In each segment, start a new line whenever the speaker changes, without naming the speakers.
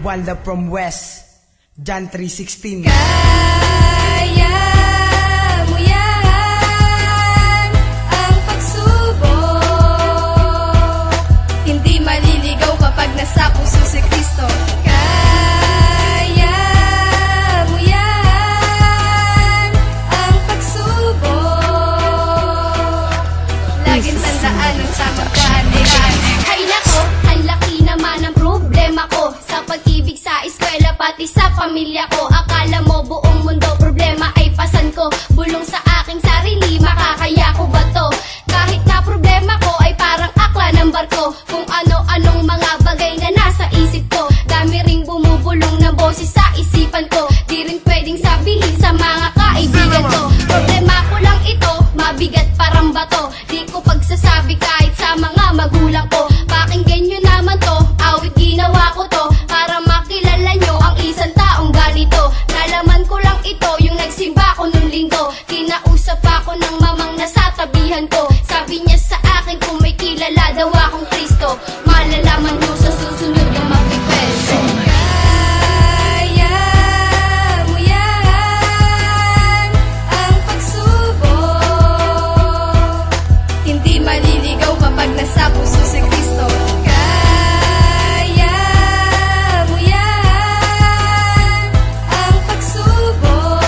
One Love from West, John 3:16.
Kaya mo yan ang pagsubok, hindi maliligaw kapag nasa puso si Kristo. Kaya mo yan ang pagsubok, laging tandaan ang tamang kahandian. Ay nako, ang laki naman ang problema ko sa pag-ibig sa eskwela pati sa pamilya ko. Akala mo buong mundo problema ay pasan ko, bulong sa aking sarili, makakaya ko ba to? Kahit na problema ko ay parang akla ng barko, kung ano-anong mga bagay na nasa isip ko. Dami ring bumubulong na boses sa isipan ko, di rin pwedeng sabihin sa mga kaibigan ko. Problema ko lang ito, mabigat parang bato, di ko pagsasabi kahit sa mga magulang ko. Pakinggan nyo naman to, awit ginawa ko to para makilala nyo ang isang taong ganito. Nalaman ko lang ito yung nagsimba ko nung linggo, kinausap ako ng mamang nasa tabihan ko. Sabi niya sa akin kung may kilala daw akong Kristo, malalaman nyo sa susunod na magpipwesto. Kaya mo yan ang pagsubok, hindi maliligaw kapag nasa puso si Kristo. Kaya mo yan ang pagsubok,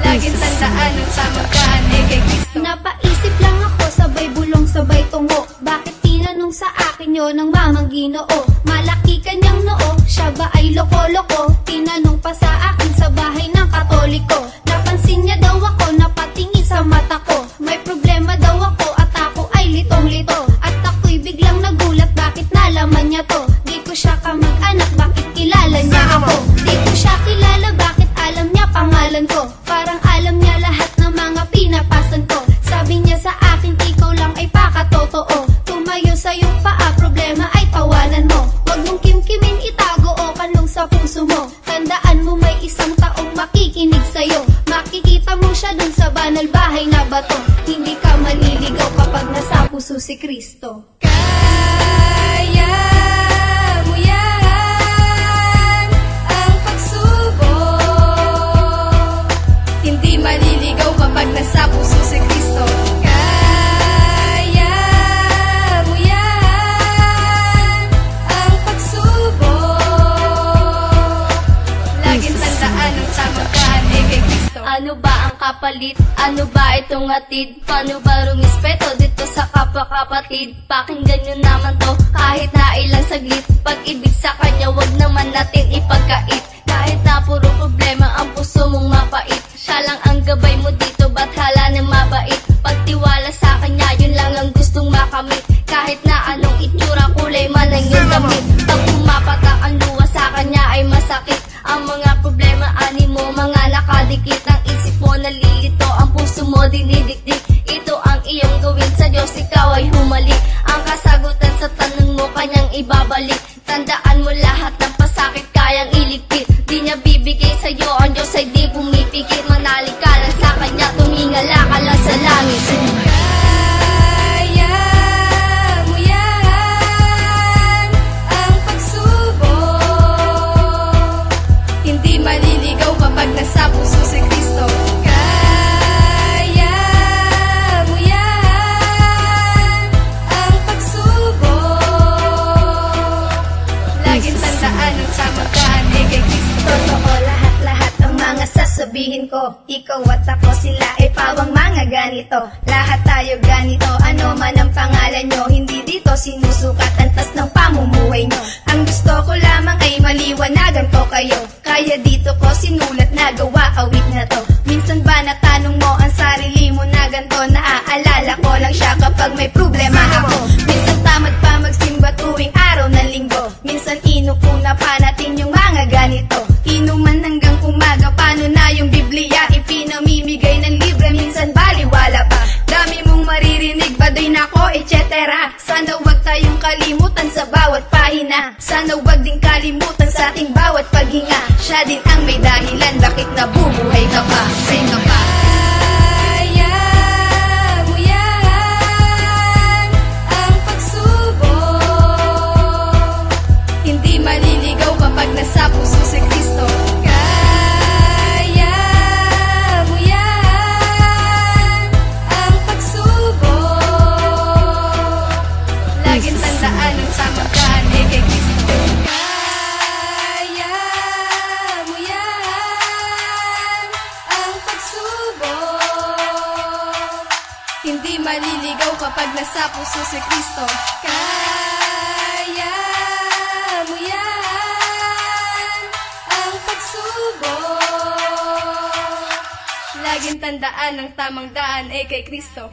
laging tandaan ang tamang kahanay kay Kristo. Napaisip lang ako, sabay bulong sabay tungo, bakit tinanong sa akin yun ng mamang Ginoo? Malaki kanyang noo, siya ba ay loko-loko? Tinanong pa sa akin sa bahay ng Katoliko. Napansin niya daw ako, napatingin sa mata ko. May problema daw ako at ako ay litong-lito. At ako'y biglang nagulat, bakit nalaman niya to? Di ko siya kamag-anak, bakit kilala niya ako? Di ko siya kilala, bakit alam niya pangalan ko? Parang alam niya lahat ng mga pinapasan ko. Sabi niya sa akin, ikaw lang ay pakatotoo. Tumayo sa iyong paa, problema ay tawanan mo. Huwag mong kimkimin, itago o kanlong sa puso mo. Tandaan mo may isang taong makikinig sa'yo. Makikita mo siya dun sa banal bahay na bato. Hindi ka maliligaw kapag nasa puso si Kristo. Kaya mo yan ang pagsubok, hindi maliligaw kapag nasa puso si Kristo. Kaya mo yan ang pagsubok, laging tandaan ang tamang kahanay kay Kristo. Ano ba ang kapalit? Ano ba itong hatid? Paano ba rumispeto dito sa kapwa-kapatid? Pakinggan nyo naman to, kahit na ilang saglit. Pag-ibig sa kanya, wag naman natin ipagkait. Kahit na puro problema ang puso mong mapait, siya lang ang gabay mo dito, ba't hala na mabait? Pagtiwala sa kanya, yun lang ang gustong makamit. Kahit na anong itsura, kulay man ang iyong damit. Pag pumapatak ang luha sa kanya ay masakit. Ang mga problema, animo, mga nakadikit. Ang isip mo nalilito, ang puso mo dinidikdik. Ito ang iyong gawin sa Diyos, ikaw ay humalik. Ang kasagutan sa tanong mo, kanyang ibabalik. Tandaan mo lahat ng pasakit, kayang iligpit. Di niya bibigay sa'yo, ang Diyos ay di pumipigit. Manalig ka lang sa kanya, tumingala ka lang sa langit. Kaya mo yan ang pagsubok, hindi maliligaw kapag nasa puso si Kristo. Kaya mo yan ang pagsubok, laging tandaan ang tamang kahanay kay Kristo. Totoo lahat-lahat ang mga sasabihin ko. Ikaw at ako, sila ay pawang mga ganito. Lahat tayo ganito, ano man ang pangalan nyo. Hindi dito sinusukat ang tas ng pamumuhay nyo. Ang gusto ko lamang ay maliwanagan ko kayo. Kaya dito ko sinulat na gawa awit na to. Minsan ba natanong mo ang sarili mo na ganto? Naaalala ko lang siya kapag may problema ako. Minsan tamad pa magsimba tuwing araw ng linggo. Minsan inukuna pa natin yung mga ganito. Inuman hanggang umaga, paano na yung Biblia? Ipinamimigay ng libre, minsan baliwala pa. Dami mong maririnig, baduy nako, etc. Sana wag tayong kalimutan sa bawat pahina. Sana wag din kalimutan sa ating bawat paghinga. Siya din ang may dahilan, bakit nabubuhay ka pa? Say ka pa. Kaya mo yan ang pagsubok, hindi Hindi maliligaw kapag nasa puso si Kristo. Kaya mo yan ang pagsubok. Laging tandaan ang tamang daan ay kay Kristo.